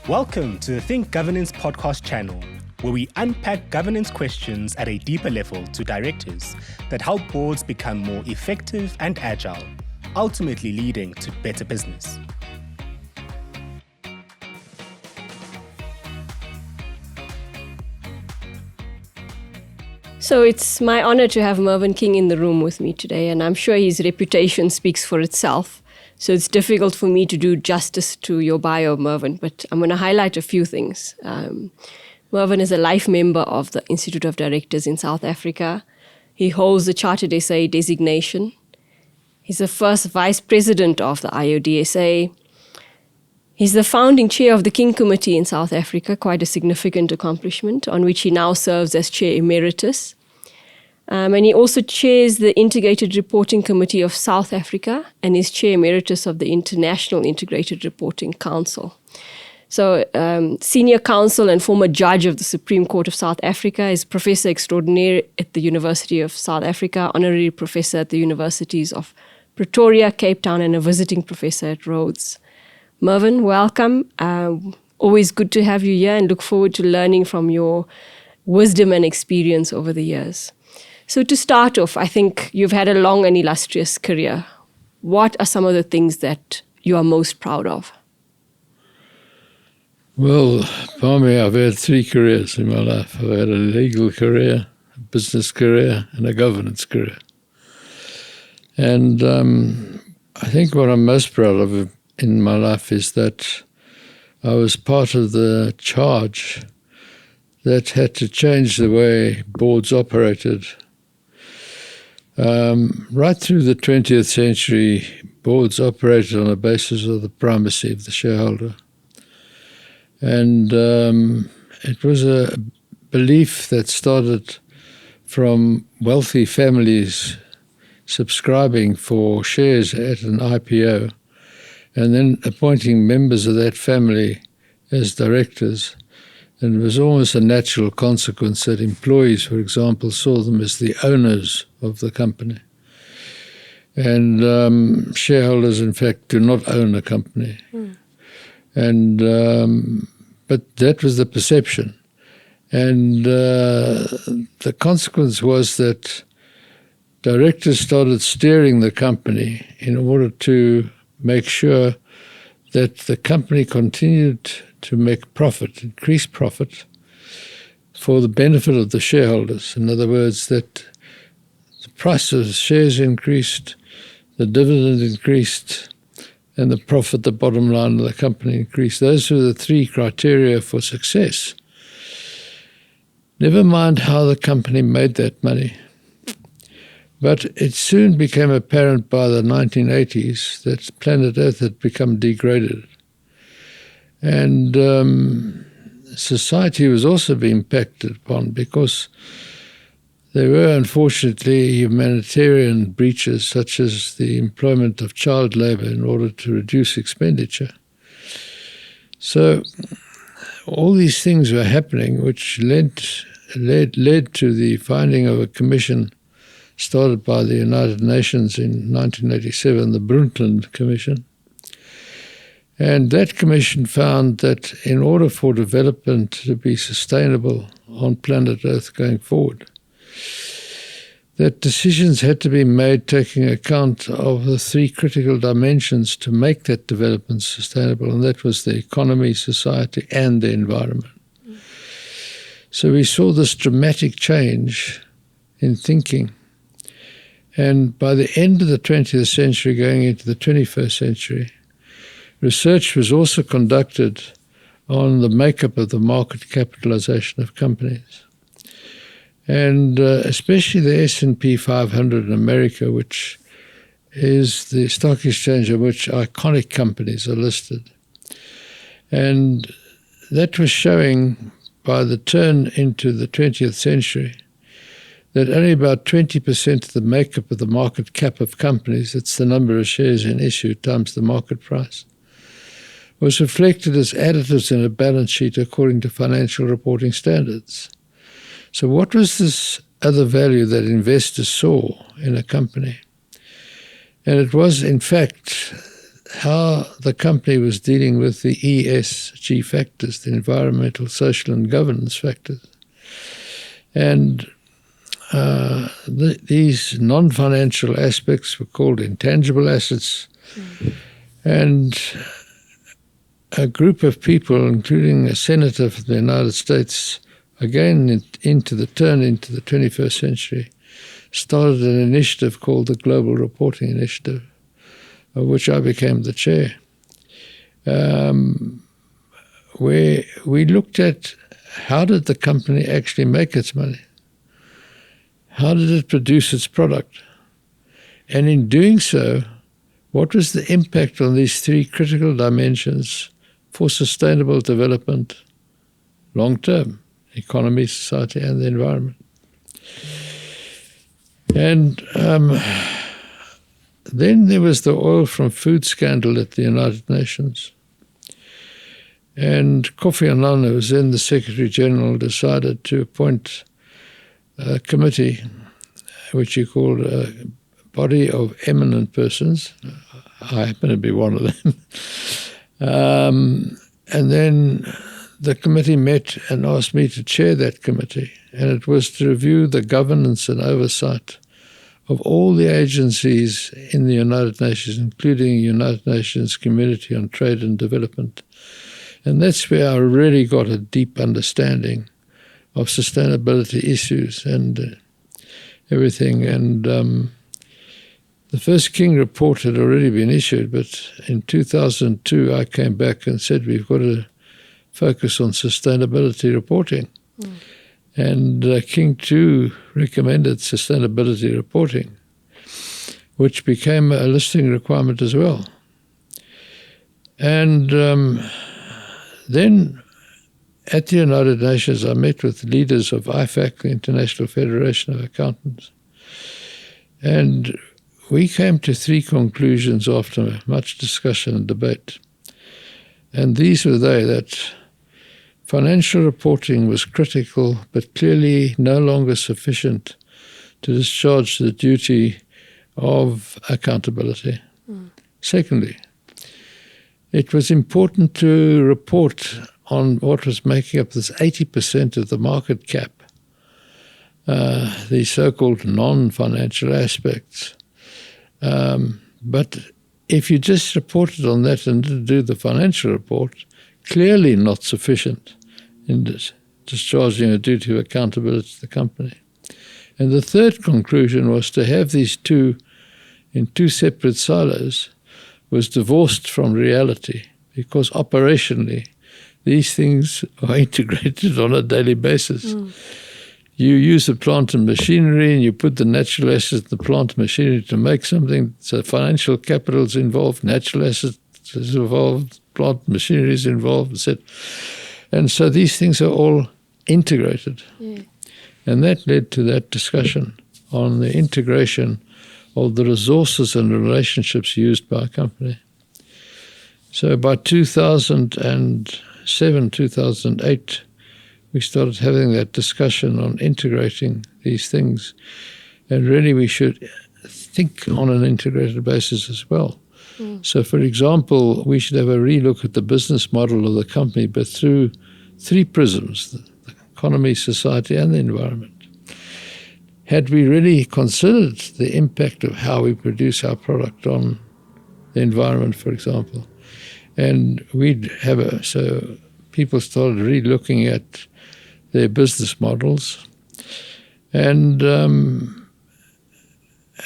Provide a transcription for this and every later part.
Welcome to the Think Governance podcast channel, where we unpack governance questions at a deeper level to directors that help boards become more effective and agile, ultimately leading to better business. So it's my honor to have Mervyn King in the room with me today, and I'm sure his reputation speaks for itself. So it's difficult for me to do justice to your bio, Mervyn, but I'm going to highlight a few things. Mervyn is a life member of the Institute of Directors in South Africa. He holds the Chartered SA designation. He's the first vice president of the IoDSA. He's the founding chair of the King Committee in South Africa, quite a significant accomplishment, on which he now serves as chair emeritus. And he also chairs the Integrated Reporting Committee of South Africa and is chair emeritus of the International Integrated Reporting Council. So, senior counsel and former judge of the Supreme Court of South Africa, is professor extraordinaire at the University of South Africa, honorary professor at the Universities of Pretoria, Cape Town, and a visiting professor at Rhodes. Mervyn, welcome. Always good to have you here and look forward to learning from your wisdom and experience over the years. So to start off, I think you've had a long and illustrious career. What are some of the things that you are most proud of? Well, Parmi, I've had three careers in my life. I've had a legal career, a business career, and a governance career. And I think what I'm most proud of in my life is that I was part of the charge that had to change the way boards operated. Right through the 20th century, boards operated on the basis of the primacy of the shareholder. And it was a belief that started from wealthy families subscribing for shares at an IPO and then appointing members of that family as directors. And it was almost a natural consequence that employees, for example, saw them as the owners of the company. And shareholders, in fact, do not own a company. And but that was the perception. And the consequence was that directors started steering the company in order to make sure that the company continued to make profit, increase profit, for the benefit of the shareholders. In other words, that the price of shares increased, the dividend increased, and the profit, the bottom line of the company increased. Those were the three criteria for success. Never mind how the company made that money. But it soon became apparent by the 1980s that planet Earth had become degraded. And society was also being impacted upon because there were, unfortunately, humanitarian breaches such as the employment of child labour in order to reduce expenditure. So all these things were happening, which led to the finding of a commission started by the United Nations in 1987, the Brundtland Commission. And that commission found that in order for development to be sustainable on planet Earth going forward, that decisions had to be made taking account of the three critical dimensions to make that development sustainable, and that was the economy, society, and the environment. So we saw this dramatic change in thinking. And by the end of the 20th century, going into the 21st century, research was also conducted on the makeup of the market capitalization of companies. And especially the S&P 500 in America, which is the stock exchange on which iconic companies are listed. And that was showing by the turn into the 20th century that only about 20% of the makeup of the market cap of companies, that's the number of shares in issue times the market price, was reflected as additives in a balance sheet according to financial reporting standards. So what was this other value that investors saw in a company? And it was, in fact, how the company was dealing with the ESG factors, the environmental, social, and governance factors. And these non-financial aspects were called intangible assets. And a group of people, including a senator from the United States, again into the 21st century, started an initiative called the Global Reporting Initiative, of which I became the chair, where we looked at how did the company actually make its money? How did it produce its product? And in doing so, what was the impact on these three critical dimensions for sustainable development long term, economy, society, and the environment? And then there was the oil from food scandal at the United Nations. And Kofi Annan, who was then the Secretary General, decided to appoint a committee, which he called a body of eminent persons. I happen to be one of them. And then the committee met and asked me to chair that committee. And it was to review the governance and oversight of all the agencies in the United Nations, including the United Nations Community on Trade and Development. And that's where I really got a deep understanding of sustainability issues and everything. And the first King report had already been issued, but in 2002 I came back and said we've got to focus on sustainability reporting. And King too recommended sustainability reporting, which became a listing requirement as well. And then at the United Nations, I met with leaders of IFAC, the International Federation of Accountants, and we came to three conclusions after much discussion and debate. And these were that financial reporting was critical, but clearly no longer sufficient to discharge the duty of accountability. Secondly, it was important to report on what was making up this 80% of the market cap, the so-called non-financial aspects. But if you just reported on that and didn't do the financial report, clearly not sufficient in discharging a duty of accountability to the company. And the third conclusion was to have these two in two separate silos was divorced from reality, because operationally these things are integrated on a daily basis. You use the plant and machinery and you put the natural assets in the plant and machinery to make something. So financial capital is involved, natural assets is involved, plant and machinery is involved, etc. And so these things are all integrated. And that led to that discussion on the integration of the resources and relationships used by a company. So by 2007, 2008, we started having that discussion on integrating these things. And really we should think on an integrated basis as well. So, for example, we should have a relook at the business model of the company, but through three prisms: the economy, society, and the environment. Had we really considered the impact of how we produce our product on the environment, for example, and we'd have so people started re-looking at their business models, and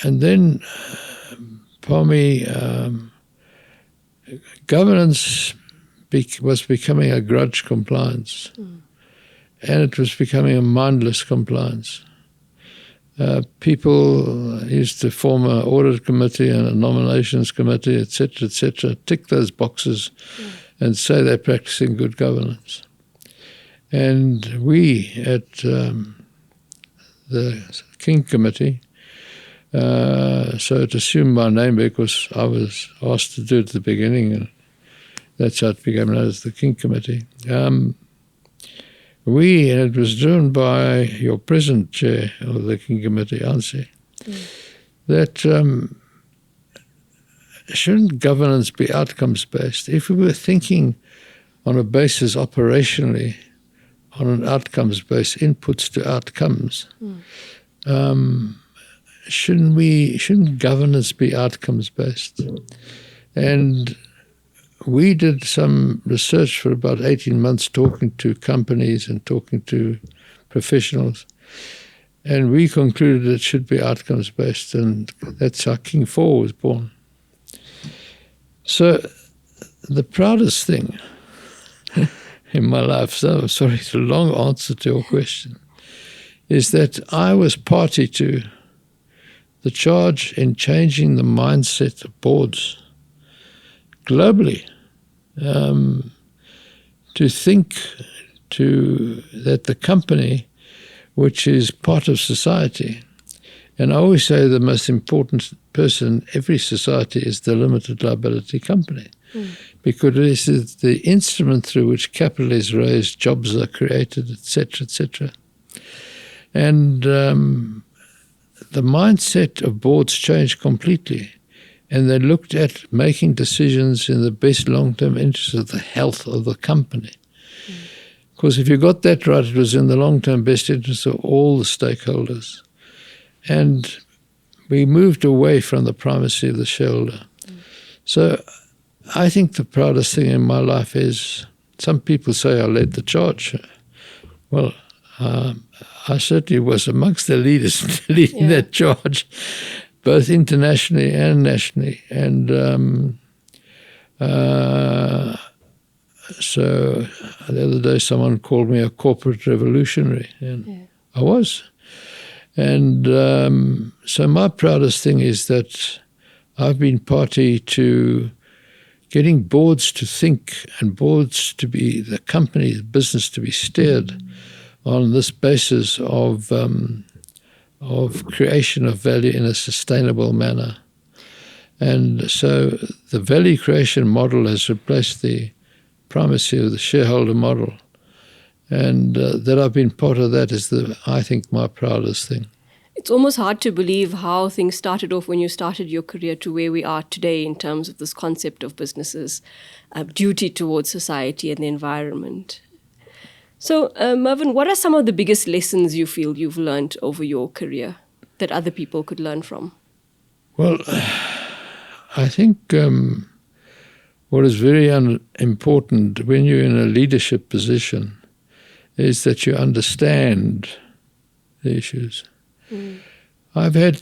then Parmi governance was becoming a grudge compliance, and it was becoming a mindless compliance. People used to form an audit committee and a nominations committee, etc., tick those boxes and say they're practicing good governance. And we at the King Committee, so to assume my name because I was asked to do it at the beginning, and that's how it became known as the King Committee. And it was driven by your present chair of the King Committee, Ansi, that shouldn't governance be outcomes-based? If we were thinking on a basis operationally, on an outcomes-based inputs to outcomes, shouldn't governance be outcomes-based? And we did some research for about 18 months, talking to companies and talking to professionals, and we concluded it should be outcomes-based, and that's how King 4 was born. So the proudest thing in my life, so sorry, it's a long answer to your question, is that I was party to the charge in changing the mindset of boards globally, to think that the company, which is part of society, and I always say the most important person in every society is the limited liability company, because it is the instrument through which capital is raised, jobs are created, etc., etc. And the mindset of boards changed completely, and they looked at making decisions in the best long-term interest of the health of the company. Because if you got that right, it was in the long-term best interest of all the stakeholders. And we moved away from the primacy of the shareholder. So I think the proudest thing in my life is, some people say I led the charge. Well, I certainly was amongst the leaders leading that charge, both internationally and nationally. And so the other day someone called me a corporate revolutionary, and I was. And so my proudest thing is that I've been party to getting boards to think, and boards to be, the company's business to be steered on this basis of creation of value in a sustainable manner. And so the value creation model has replaced the primacy of the shareholder model. And that I've been part of that is, I think, my proudest thing. It's almost hard to believe how things started off when you started your career to where we are today in terms of this concept of businesses, duty towards society and the environment. So, Mervyn, what are some of the biggest lessons you feel you've learned over your career that other people could learn from? Well, I think what is very important when you're in a leadership position is that you understand the issues. I've had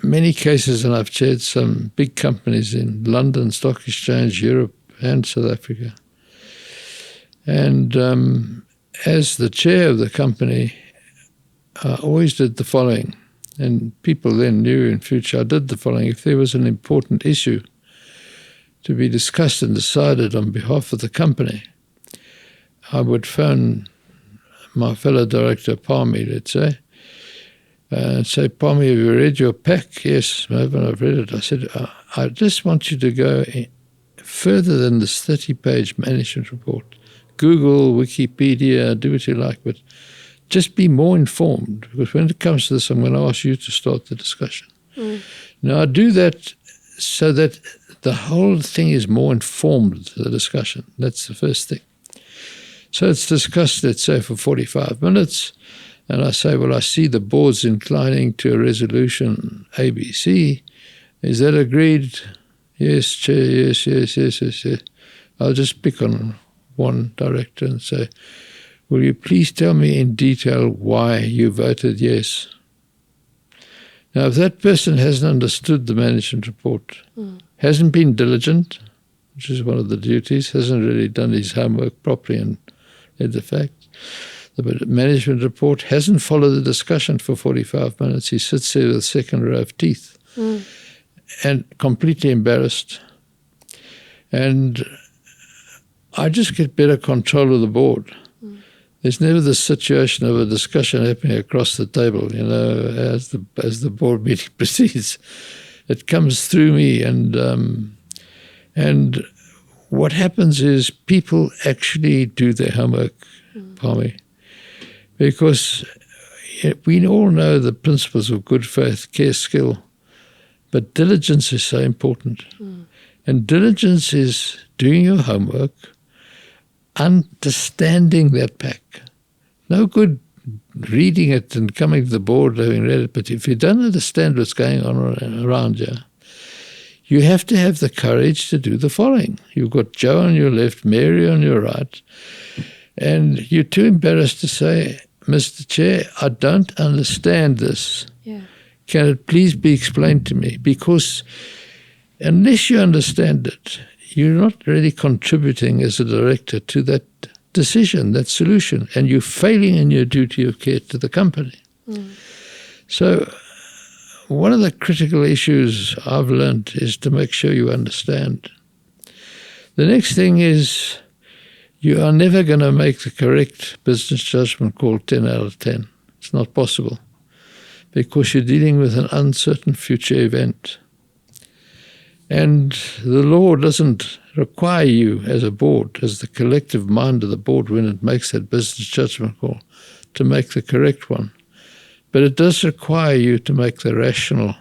many cases, and I've chaired some big companies in London, Stock Exchange, Europe, and South Africa. And as the chair of the company, I always did the following, and people then knew in future I did the following. If there was an important issue to be discussed and decided on behalf of the company, I would phone my fellow director, Parmi, let's say, and say, Parmi, have you read your pack? Yes, Mervyn, I've read it. I said, I just want you to go further than this 30-page management report. Google, Wikipedia, do what you like, but just be more informed, because when it comes to this, I'm going to ask you to start the discussion. Now, I do that so that the whole thing is more informed, the discussion. That's the first thing. So it's discussed, let's say, for 45 minutes, and I say, well, I see the board's inclining to a resolution ABC. Is that agreed? Yes, Chair, yes. I'll just pick on one director and say, will you please tell me in detail why you voted yes? Now, if that person hasn't understood the management report, hasn't been diligent, which is one of the duties, hasn't really done his homework properly and read the facts, the management report, hasn't followed the discussion for 45 minutes, he sits there with a second row of teeth and completely embarrassed. And I just get better control of the board. There's never this situation of a discussion happening across the table, as the board meeting proceeds. It comes through me, and what happens is people actually do their homework, Parmi, because we all know the principles of good faith, care, skill, But diligence is so important. And diligence is doing your homework, understanding that pack. No good reading it and coming to the board having read it, but if you don't understand what's going on around you, you have to have the courage to do the following. You've got Joe on your left, Mary on your right, and you're too embarrassed to say, Mr. Chair, I don't understand this. Yeah. Can it please be explained to me? Because unless you understand it, you're not really contributing as a director to that decision, that solution, and you're failing in your duty of care to the company. So one of the critical issues I've learned is to make sure you understand. The next thing is you are never going to make the correct business judgment call 10 out of 10. It's not possible because you're dealing with an uncertain future event. And the law doesn't require you as a board, as the collective mind of the board when it makes that business judgment call, to make the correct one. But it does require you to make the rational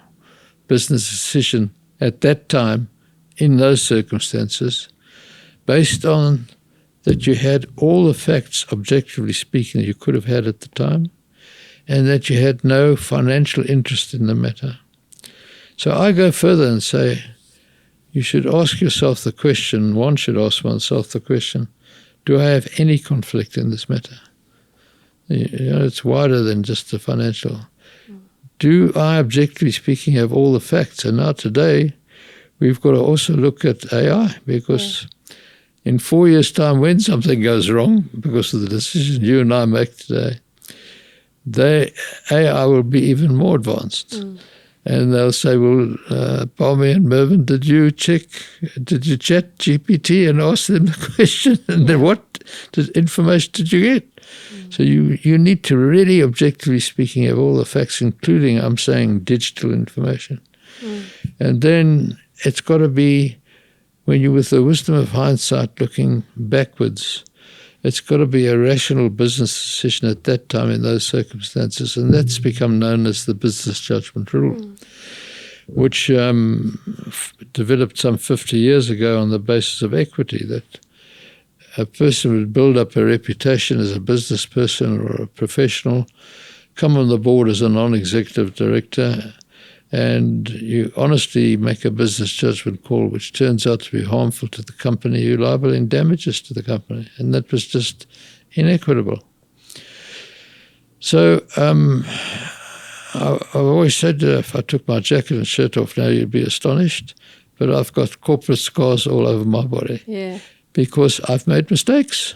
business decision at that time in those circumstances based on that you had all the facts, objectively speaking, that you could have had at the time, and that you had no financial interest in the matter. So I go further and say, you should ask yourself the question, one should ask oneself the question, do I have any conflict in this matter? You know, it's wider than just the financial. Do I, objectively speaking, have all the facts? And now today, we've got to also look at AI because in 4 years' time, when something goes wrong because of the decision you and I make today, AI will be even more advanced. And they'll say, well, Parmi and Mervyn, did you chat GPT and ask them the question? And then what information did you get? So you need to really, objectively speaking, have all the facts, including, I'm saying, digital information. And then it's got to be, when you're with the wisdom of hindsight looking backwards, it's got to be a rational business decision at that time in those circumstances. And that's become known as the business judgment rule, which developed some 50 years ago on the basis of equity, that a person would build up a reputation as a business person or a professional, come on the board as a non-executive director, and you honestly make a business judgment call which turns out to be harmful to the company, you're liable in damages to the company. And that was just inequitable. So I've always said if I took my jacket and shirt off now, you'd be astonished. But I've got corporate scars all over my body because I've made mistakes.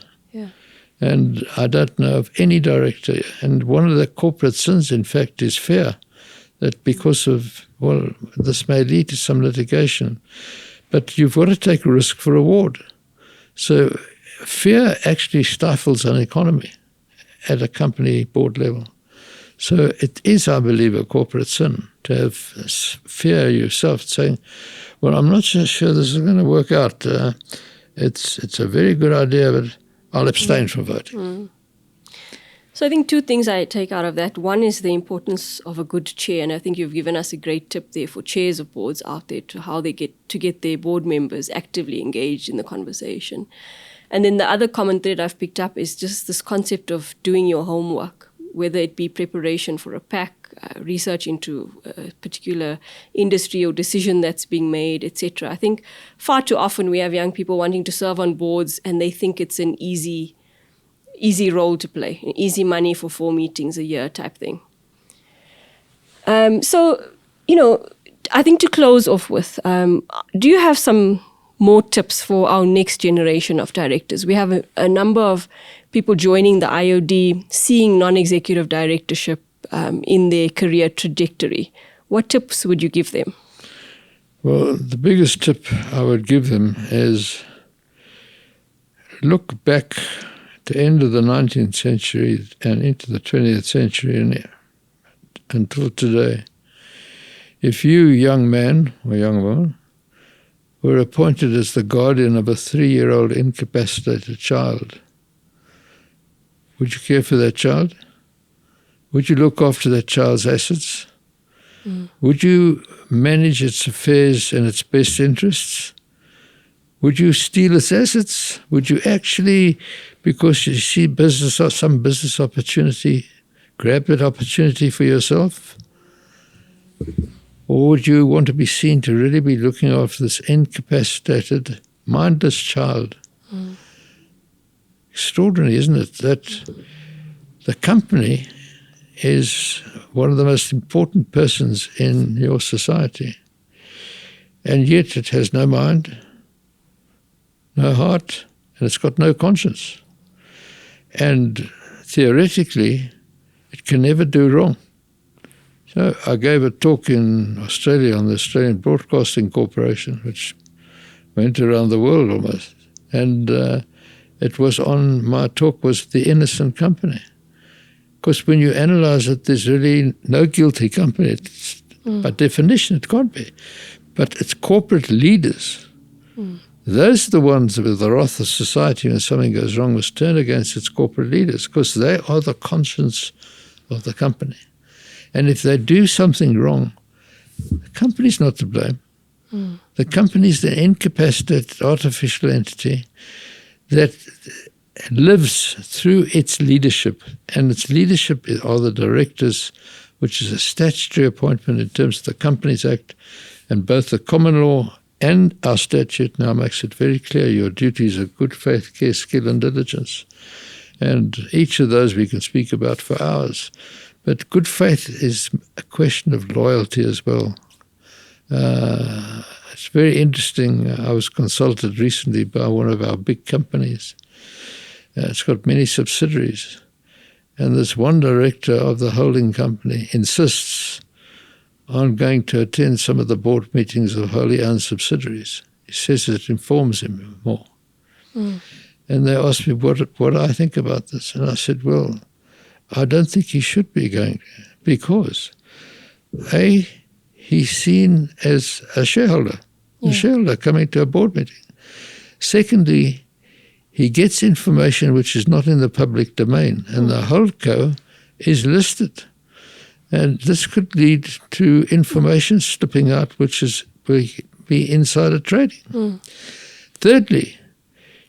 And I don't know of any director. And one of the corporate sins, in fact, is fear. That because of, well, this may lead to some litigation, but you've got to take risk for reward. So fear actually stifles an economy at a company board level. So it is, I believe, a corporate sin to have fear yourself, saying, well, I'm not so sure this is going to work out. It's a very good idea, but I'll abstain from voting. So I think two things I take out of that. One is the importance of a good chair, and I think you've given us a great tip there for chairs of boards out there to how they get their board members actively engaged in the conversation. And then the other common thread I've picked up is just this concept of doing your homework, whether it be preparation for a pack, research into a particular industry or decision that's being made, etc. I think far too often we have young people wanting to serve on boards and they think it's an easy role to play, easy money for 4 meetings a year type thing. So, I think to close off with, do you have some more tips for our next generation of directors? We have a number of people joining the IoD, seeing non-executive directorship in their career trajectory. What tips would you give them? Well, the biggest tip I would give them is look back the end of the 19th century and into the 20th century and until today. If you, young man or young woman, were appointed as the guardian of a 3-year-old incapacitated child, would you care for that child? Would you look after that child's assets? Would you manage its affairs in its best interests? Would you steal its assets? Would you actually, because you see business or some business opportunity, grab that opportunity for yourself? Or would you want to be seen to really be looking after this incapacitated, mindless child? Extraordinary, isn't it, that the company is one of the most important persons in your society, and yet it has no mind, no heart, and it's got no conscience. And theoretically, it can never do wrong. So I gave a talk in Australia on the Australian Broadcasting Corporation, which went around the world almost. And it was on, my talk was The Innocent Company. Because when you analyze it, there's really no guilty company. It's, by definition, it can't be. But it's corporate leaders. Those are the ones with the wrath of society when something goes wrong must turn against its corporate leaders, because they are the conscience of the company. And if they do something wrong, the company's not to blame. The company's the incapacitated artificial entity that lives through its leadership. And its leadership are the directors, which is a statutory appointment in terms of the Companies Act, and both the common law and our statute now makes it very clear your duties are good faith, care, skill and diligence. And each of those we can speak about for hours. But good faith is a question of loyalty as well. It's very interesting. I was consulted recently by one of our big companies. It's got many subsidiaries. And this one director of the holding company insists on going to attend some of the board meetings of wholly owned subsidiaries. He says it informs him more. And they asked me what I think about this. And I said, well, I don't think he should be going there because, A, he's seen as a shareholder, a shareholder coming to a board meeting. Secondly, he gets information which is not in the public domain, and the holdco is listed. And this could lead to information slipping out, which is be insider trading. Thirdly,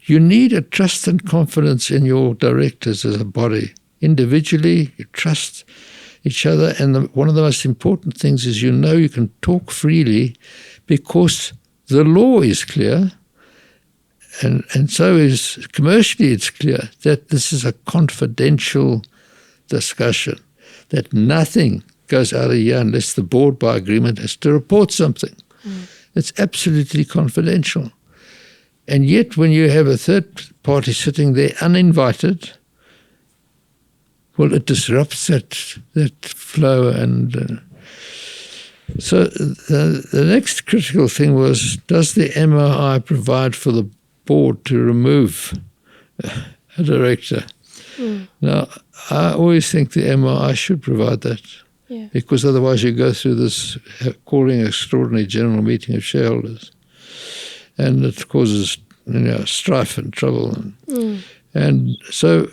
you need a trust and confidence in your directors as a body. Individually, you trust each other, and one of the most important things is you can talk freely because the law is clear, and so is commercially it's clear that this is a confidential discussion, that nothing goes out of here unless the board by agreement has to report something. It's absolutely confidential. And yet when you have a third party sitting there uninvited, well, it disrupts that flow. And so the next critical thing was, does the MOI provide for the board to remove a director? Now, I always think the MOI should provide that, because otherwise you go through this calling extraordinary general meeting of shareholders, and it causes strife and trouble. And so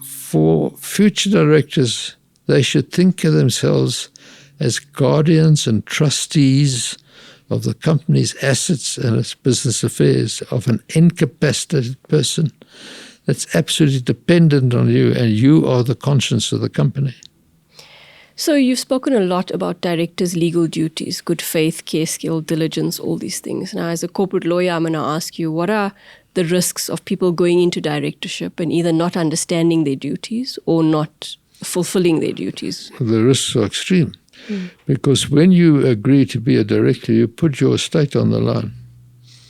for future directors, they should think of themselves as guardians and trustees of the company's assets and its business affairs, of an incapacitated person that's absolutely dependent on you, and you are the conscience of the company. So you've spoken a lot about directors' legal duties, good faith, care, skill, diligence, all these things. Now, as a corporate lawyer, I'm going to ask you, what are the risks of people going into directorship and either not understanding their duties or not fulfilling their duties? The risks are extreme, because when you agree to be a director, you put your estate on the line.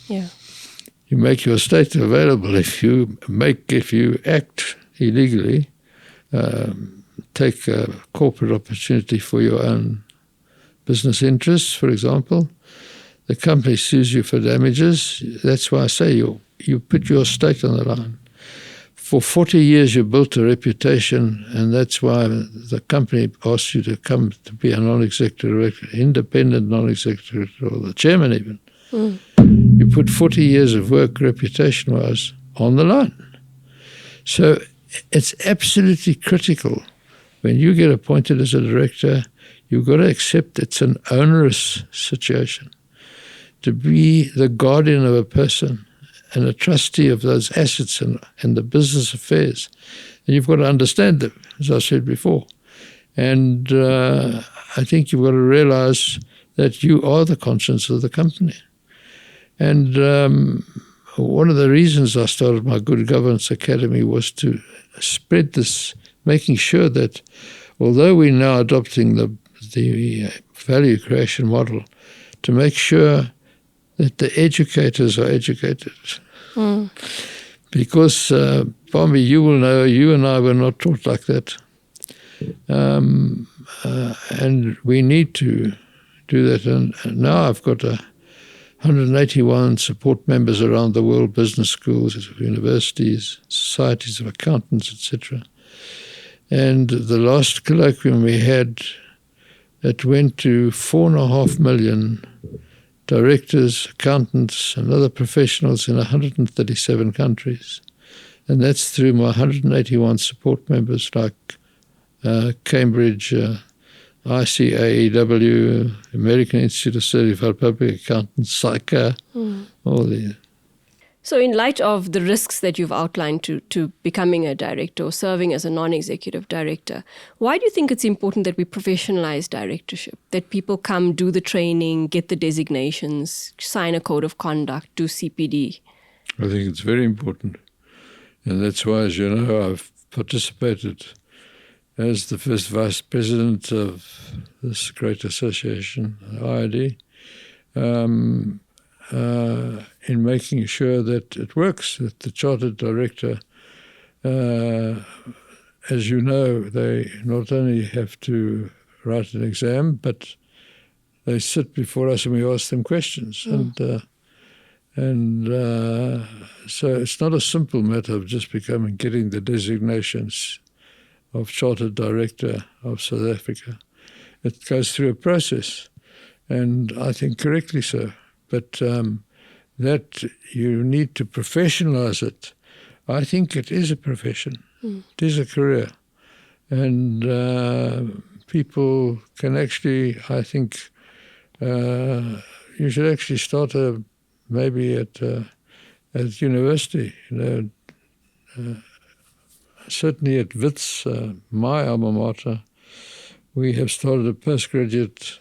You make your estate available. If you act illegally, take a corporate opportunity for your own business interests, for example, the company sues you for damages. That's why I say you put your estate on the line. For 40 years you built a reputation, and that's why the company asks you to come to be a non-executive director, independent non-executive director, or the chairman even. You put 40 years of work reputation-wise on the line. So it's absolutely critical when you get appointed as a director, You've got to accept it's an onerous situation. To be the guardian of a person and a trustee of those assets and the business affairs, and you've got to understand them, as I said before. And I think you've got to realize that you are the conscience of the company. And one of the reasons I started my Good Governance Academy was to spread this, making sure that although we're now adopting the value creation model, to make sure that the educators are educated. Because, Parmi, you will know, you and I were not taught like that. And we need to do that. And now I've got 181 support members around the world, business schools, universities, societies of accountants, etc. And the last colloquium we had, it went to 4.5 million directors, accountants, and other professionals in 137 countries. And that's through my 181 support members like Cambridge, ICAEW, American Institute of Certified Public Accountants, SICA, all these. So in light of the risks that you've outlined to becoming a director or serving as a non-executive director, why do you think it's important that we professionalize directorship, that people come, do the training, get the designations, sign a code of conduct, do CPD? I think it's very important. And that's why, as you know, I've participated as the first vice president of this great association, IoD, in making sure that it works, that the chartered director, as you know, they not only have to write an exam, but they sit before us and we ask them questions. And so it's not a simple matter of just getting the designations of Chartered Director of South Africa. It goes through a process, and I think correctly so. But that you need to professionalize it. I think it is a profession. It is a career. And people can actually, I think, you should actually start maybe at university. Certainly at WITS, my alma mater, we have started a postgraduate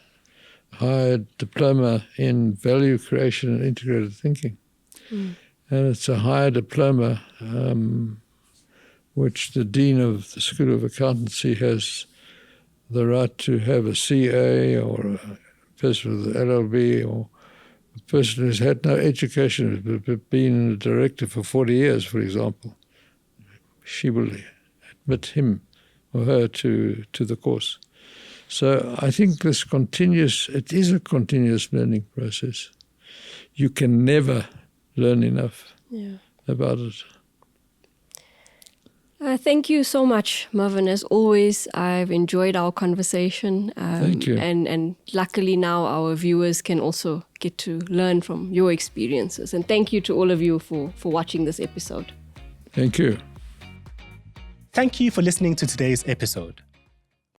higher diploma in value creation and integrated thinking. And it's a higher diploma which the Dean of the School of Accountancy has the right to have a CA or a person with an LLB or a person who's had no education but been a director for 40 years, for example. She will admit him or her to the course. So I think it is a continuous learning process. You can never learn enough about it. Thank you so much, Mervyn. As always, I've enjoyed our conversation. Thank you. And luckily now our viewers can also get to learn from your experiences. And thank you to all of you for watching this episode. Thank you. Thank you for listening to today's episode.